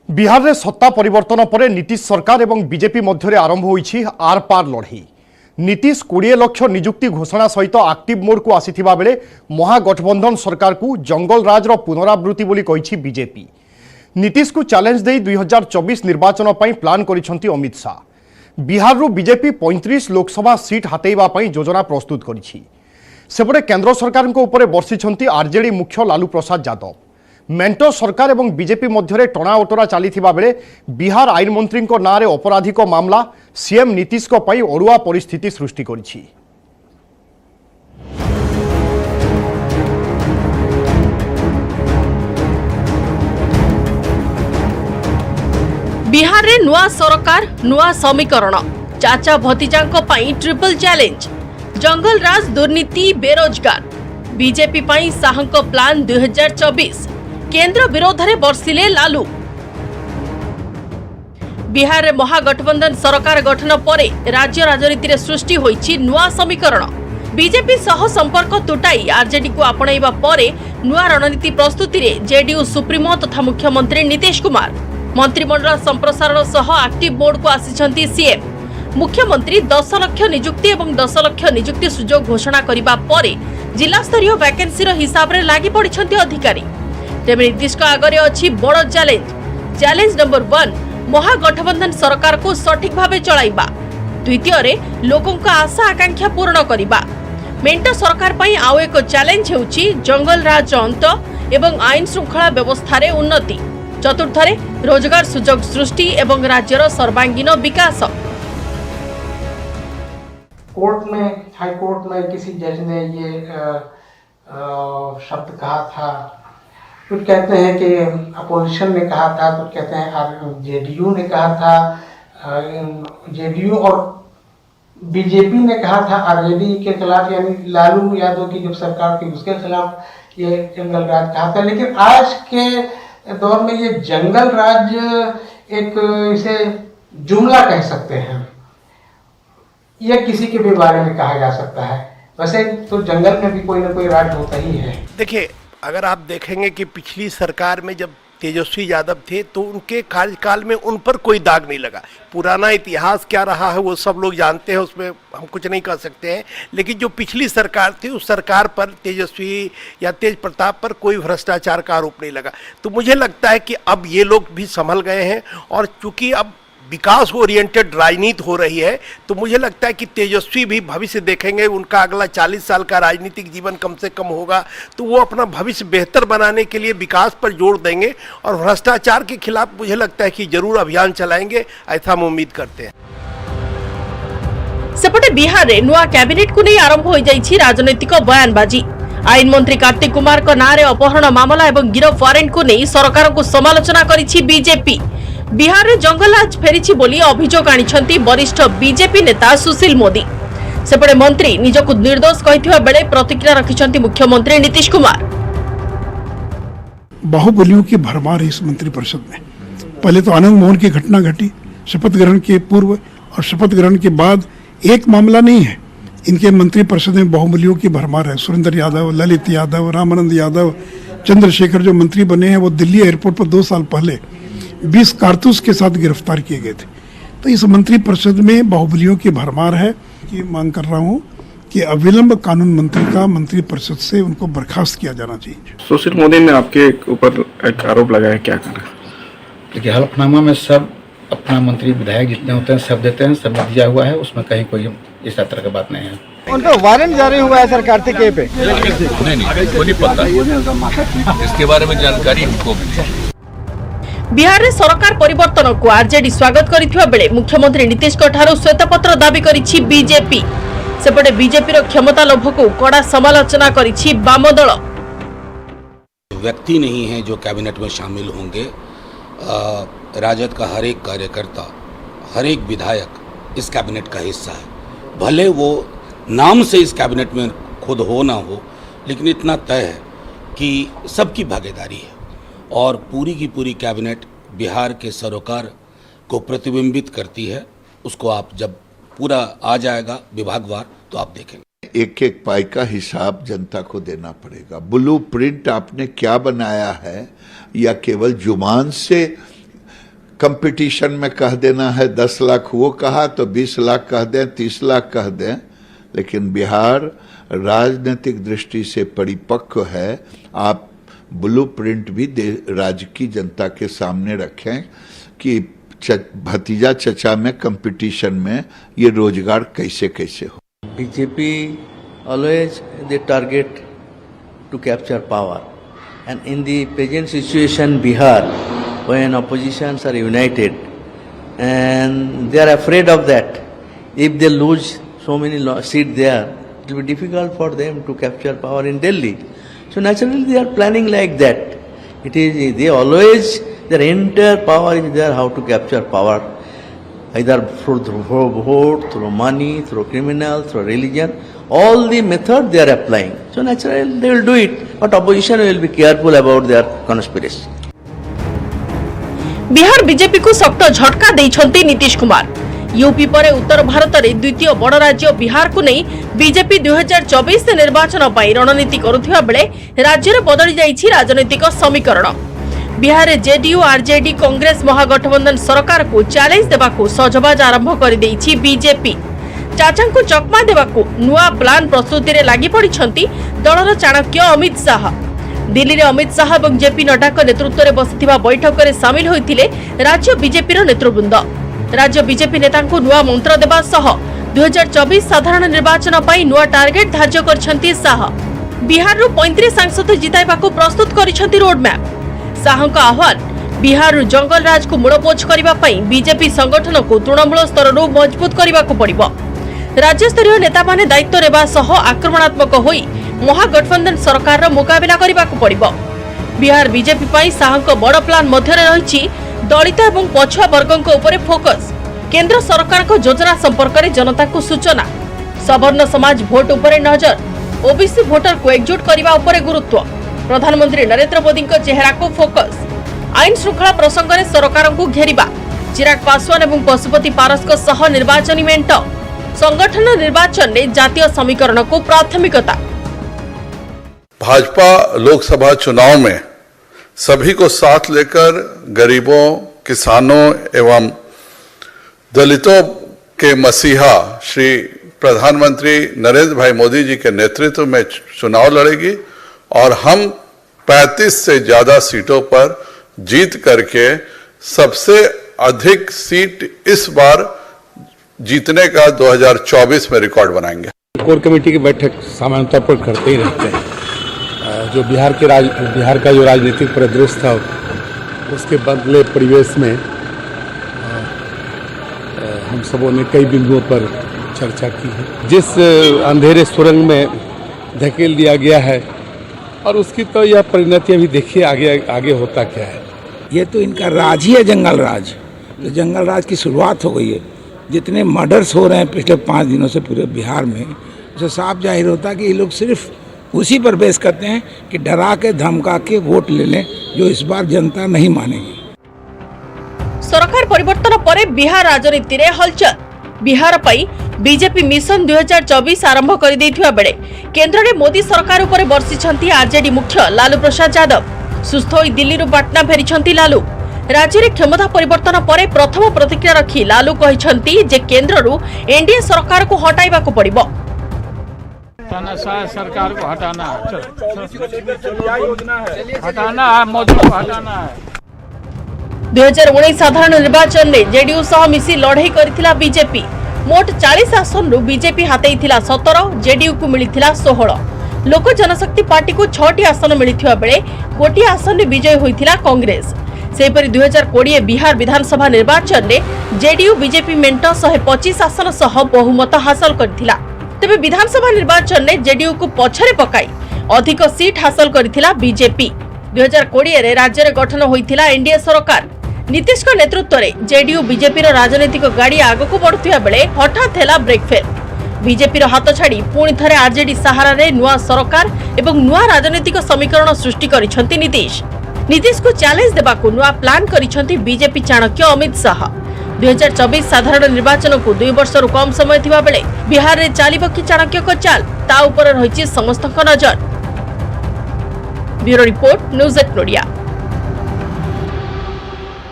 बिहार में सत्ता परिवर्तन पर नीतीश सरकार और बीजेपी मध्य आरंभ होईछि आर पार लड़ई। नीतीश 20 लाख नियुक्ति घोषणा सहित एक्टिव मोड को आसीथिबा बेले महागठबंधन सरकार को जंगल राज पुनरावृत्ति बोली कहिछि बीजेपी। नीतीश को चैलेंज दे 2024 निर्वाचन पर प्लान करिसेंति अमित शाह। बिहार रु बीजेपी 35 लोकसभा सीट हातेइबा पई योजना प्रस्तुत करिछि। सेपटे केंद्र सरकार को ऊपर बर्षिछंति आरजेडी मुख्य लालू प्रसाद यादव। मेंटो सरकार और बीजेपी मध्य टणाओटरा चली बेले बिहार आईन मंत्री नाँ में अपराधिक मामला सीएम नीतीश को पई अड़ुआ परिस्थिति सृष्टि करिछि। बिहार रे नुआ सरकार नुआ समीकरण चाचा भतीजांको पई ट्रिपल चैलेंज जंगल राज दुर्नीति बेरोजगार बीजेपी पई साहंको प्लान 2024 केंद्र विरोध में बर्षिले लालू। बिहार में महागठबंधन सरकार गठन पर राज्य राजनीति में सृष्टि होईछि नुआ समीकरण। बीजेपी सह संपर्क तुटाई आरजेडी को आपणाइबा परे नुआ रणनीति प्रस्तुति रे जेडीयू सुप्रीमो तथा मुख्यमंत्री नीतीश कुमार मंत्रिमंडल संप्रसारण सह एक्टिव मोड को आसिछंती सीएम। मुख्यमंत्री 10 लाख नियुक्ति और 10 लाख नियुक्ति सुजोग घोषणा करिबा परे जिला स्तरीय वैकेंसी हिसाब रे लागि पड़िछंती अधिकारी। तेबे नीतीश का आगरे अछि बड़ चैलेंज नंबर 1 महागठबंधन सरकार को सठिक भावे चलाइबा। द्वितीय रे लोकों का आशा आकांक्षा पूर्ण करिबा। मेंटो सरकार पई आउ एक चैलेंज हेउछि जंगल राज अंत एवं आईन श्रृंखला व्यवस्था रे उन्नति। चतुर्थ रे रोजगार सुजोग सृष्टि एवं राज्यर सर्वांगीन विकास। कोर्ट में हाई कोर्ट में किसी जज ने ये शब्द कहा था, कुछ कहते हैं कि अपोजिशन ने कहा था, कुछ कहते हैं जेडीयू ने कहा था, जेडीयू और बीजेपी ने कहा था आरजेडी के खिलाफ, यानी लालू यादव की जब सरकार थी उसके खिलाफ ये जंगल राज कहा था। लेकिन आज के दौर में ये जंगल राज एक इसे जुमला कह सकते हैं, यह किसी के भी बारे में कहा जा सकता है। वैसे तो जंगल में भी कोई ना कोई राज होता ही है। देखिए, अगर आप देखेंगे कि पिछली सरकार में जब तेजस्वी यादव थे तो उनके कार्यकाल में उन पर कोई दाग नहीं लगा। पुराना इतिहास क्या रहा है वो सब लोग जानते हैं, उसमें हम कुछ नहीं कर सकते हैं। लेकिन जो पिछली सरकार थी उस सरकार पर तेजस्वी या तेज प्रताप पर कोई भ्रष्टाचार का आरोप नहीं लगा। तो मुझे लगता है कि अब ये लोग भी संभल गए हैं और चूंकि अब विकास ओरिएंटेड राजनीति हो रही है तो मुझे लगता है कि तेजस्वी भी भविष्य देखेंगे। उनका अगला 40 साल का राजनीतिक जीवन कम से कम होगा तो वो अपना भविष्य बेहतर बनाने के लिए विकास पर जोर देंगे और भ्रष्टाचार के खिलाफ मुझे लगता है कि जरूर अभियान चलाएंगे, ऐसा हम उम्मीद करते हैं। सेपटे बिहार रे नुआ कैबिनेट को नहीं आरंभ हो जाइछि राजनीतिक बयानबाजी। आईन मंत्री कार्तिक कुमार को नारे अपहरण मामला और गिरफ वारेंट को नहीं सरकार को समालोचना करिछि बीजेपी। बिहार रे जंगल राज फेरिछि बोली अभियोग आनिछंती वरिष्ठ बीजेपी नेता सुशील मोदी। सेपटे मंत्री निजको निर्दोष कहिथिबा बेले प्रतिक्रिया रखिछंती मुख्यमंत्री नीतीश कुमार। बाहुबलियों की भरमार है इस मंत्रिपरिषद में। पहले तो आनंद मोहन की घटना घटी, शपथ ग्रहण के पूर्व और शपथ ग्रहण के बाद एक मामला नहीं है। इनके मंत्रिपरिषद में बाहुबलियों की भरमार है। सुरेंद्र यादव, ललित यादव, रामानंद यादव, चंद्रशेखर जो मंत्री बने हैं वो दिल्ली एयरपोर्ट पर 2 साल पहले 20 कारतूस के साथ गिरफ्तार किए गए थे। तो इस मंत्रिपरिषद में बाहुबलियों की भरमार है। कि मांग कर रहा हूं कि अविलंब कानून मंत्री का मंत्रिपरिषद से उनको बर्खास्त किया जाना चाहिए। सुशील मोदी ने आपके ऊपर एक आरोप लगाया, क्या करना? देखिए, हलफनामा में सब अपना मंत्री विधायक जितने होते हैं सब देते हैं, सब दिया हुआ है, उसमें कहीं कोई इस तरह की बात नहीं है। उनका वारंट जारी हुआ है सर कार्तिक पे? नहीं, को नहीं पता, इसके बारे में जानकारी हमको मिली। बिहार रे सरकार परिवर्तन को आरजेडी स्वागत करिथिबा बेले मुख्यमंत्री नीतीश ठारू श्वेतपत्र दाबी करिछि बीजेपी। सेपटे बीजेपी रो क्षमता लोभ को कड़ा समालोचना करिछि वाम दल। व्यक्ति नहीं है जो कैबिनेट में शामिल होंगे। राजद का हर एक कार्यकर्ता, हर एक विधायक इस कैबिनेट का हिस्सा है। भले वो नाम से इस कैबिनेट में खुद हो ना हो, लेकिन इतना तय है कि सबकी भागीदारी है और पूरी की पूरी कैबिनेट बिहार के सरोकार को प्रतिबिंबित करती है। उसको आप जब पूरा आ जाएगा विभागवार तो आप देखेंगे। एक एक पाई का हिसाब जनता को देना पड़ेगा। ब्लूप्रिंट आपने क्या बनाया है या केवल जुबान से कंपटीशन में कह देना है 10 लाख वो कहा तो 20 लाख कह दें, 30 लाख कह दें, लेकिन बिहार राजनीतिक दृष्टि से परिपक्व है। आप ब्लूप्रिंट भी राज्य की जनता के सामने रखें कि भतीजा चचा में कंपटीशन में ये रोजगार कैसे कैसे हो। BJP always they target to capture power, and in the present situation Bihar, when oppositions are united and they are afraid of that, if they lose so many seats there, it will be difficult for them to capture power in Delhi. So naturally they are planning like that. It is they always their entire power is there how to capture power, either through vote, through money, through criminal, through religion. All the method they are applying. So naturally they will do it, but opposition will be careful about their conspiracy. Bihar BJP को शक्त झटका देइछंती Nitish Kumar. UP पर उत्तर भारत में द्वितीय बड़ राज्य बिहार को नहीं बीजेपी 2024 निर्वाचन पर रणनीति करुथिबा बेले राज्य में बदली जाइछि राजनीतिक समीकरण। बिहार में जेडीयू आरजेडी कांग्रेस महागठबंधन सरकार को चैलेंज देबाकू सजबाज आरंभ कर देइछि बीजेपी। चाचा को चकमा देबाकू नुआ प्लान प्रस्तुति रे लागि पड़िछंती दलर चाणक्य अमित शाह। दिल्ली रे अमित शाह और जेपी नड्डा नेतृत्व में बसिथिबा बैठक में सामिल होइथिले राज्य बीजेपी नेतृवृंद। राज्य बीजेपी नेता नुआ मंत्र देबा सह 2024 साधारण निर्वाचन पर नुआ टार्गेट धार्य करछंती शाह। बिहार रु 35 सांसद जिताइबाकू प्रस्तुत करिछंती रोडमैप। शाह का आह्वान बिहार जंगल राज को मूलपोछ करबा पई बीजेपी संगठन को तृणमूल स्तर रु मजबूत करबाकू पड़िबो। राज्य स्तरीय नेता माने दायित्व नेबा सह आक्रमणात्मक होई महागठबंधन सरकार रो मुकाबला करबाकू पड़िबो। बिहार बीजेपी पई शाह को बड़ प्लान मध्य रहिछि दलित एवं पछुआ वर्गों उपरे फोकस। केंद्र सरकार को योजना संपर्क में जनता को सूचना। सवर्ण समाज भोट उपरे नजर। ओबीसी भोटर को एकजुट करबा उपरे गुरुत्व। प्रधानमंत्री नरेंद्र मोदी को चेहरा को फोकस। आईन श्रृंखला प्रसंग में सरकार को घेरिबा। चिराग पासवान एवं पशुपति पारस को सह निर्वाचनी मेंट। संगठन निर्वाचन में जातीय समीकरण को प्राथमिकता। भाजपा लोकसभा चुनाव में सभी को साथ लेकर गरीबों, किसानों एवं दलितों के मसीहा श्री प्रधानमंत्री नरेंद्र भाई मोदी जी के नेतृत्व में चुनाव लड़ेगी और हम 35 से ज्यादा सीटों पर जीत करके सबसे अधिक सीट इस बार जीतने का 2024 में रिकॉर्ड बनाएंगे। कोर कमेटी की बैठक सामान्यतः पर करते ही रहते हैं। जो बिहार का जो राजनीतिक परिदृश्य था उसके बदले परिवेश में हम सबों ने कई बिंदुओं पर चर्चा की है। जिस अंधेरे सुरंग में धकेल दिया गया है और उसकी तो यह परिणति अभी देखिए आगे होता क्या है। ये तो इनका राज ही है, जंगल राज। तो जंगल राज की शुरुआत हो गई है। जितने मर्डर्स हो रहे हैं पिछले 5 दिनों से पूरे बिहार में, उससे साफ जाहिर होता है कि ये लोग सिर्फ उसी पर बेस करते हैं कि डरा के धमका के वोट ले लें, जो इस बार जनता नहीं मानेगी। सरकार परिवर्तन पर बिहार राजनीति रे हलचल। बिहार पई बीजेपी मिशन 2024 आरंभ कर दैथिबा बेले केंद्र रे मोदी सरकार ऊपर बर्षिछंती आरजेडी मुख्य लालू प्रसाद यादव। सुस्थ होई दिल्ली रु पटना फेरिछंती लालू। राज्य रे क्षमता परिवर्तन पर प्रथम प्रतिक्रिया रखी लालू कहिछंती जे केंद्र रु एनडीए सरकार को हटाइबाकू पड़िबो। सरकार को हटाना है, हटाना है, मोदी को हटाना है। 2019 साधारण निर्वाचन में जेडीयू सह मिसी लड़ाई करथिला बीजेपी। मोट 40 आसन रु बीजेपी हातेइथिला 17, जेडीयू को मिलिथिला 16। लोक जनशक्ति पार्टी को 6टी आसन मिलिथिबा बेले गोटी आसन में विजय होइथिला कांग्रेस। सेपरि 2020 बिहार विधानसभा निर्वाचन में जेडीयू बीजेपी मेंट 125 आसन सह बहुमत हासिल करथिला। तेबे विधानसभा निर्वाचन में जेडीयू को पछरे पकाई अधिक सीट हासिल करथिला बीजेपी। 2020 रे राज्य रे गठन होइथिला एनडीए सरकार। नीतीश को नेतृत्व रे जेडीयू बीजेपी रो राजनीतिक गाड़ी आगको बढ़ुथिबा बेले हठात हेला ब्रेक फेल। बीजेपी रो हाथ छाड़ी पुणी थरे आरजेडी सहारा रे नुआ सरकार एवं नुआ राजनीतिक समीकरण सृष्टि करिसंती नीतीश। नीतीश को चैलेंज देबाकू नुआ प्लान करिसंती बीजेपी चाणक्य अमित शाह। 2024 साधारण निर्वाचन को 2 वर्ष रु कम समय थिबा बेले बिहार रे चालिबो कि चाणक्य को चाल ता ऊपर रहिछि समस्तक नजर। Bureau report news 8 नोडिया।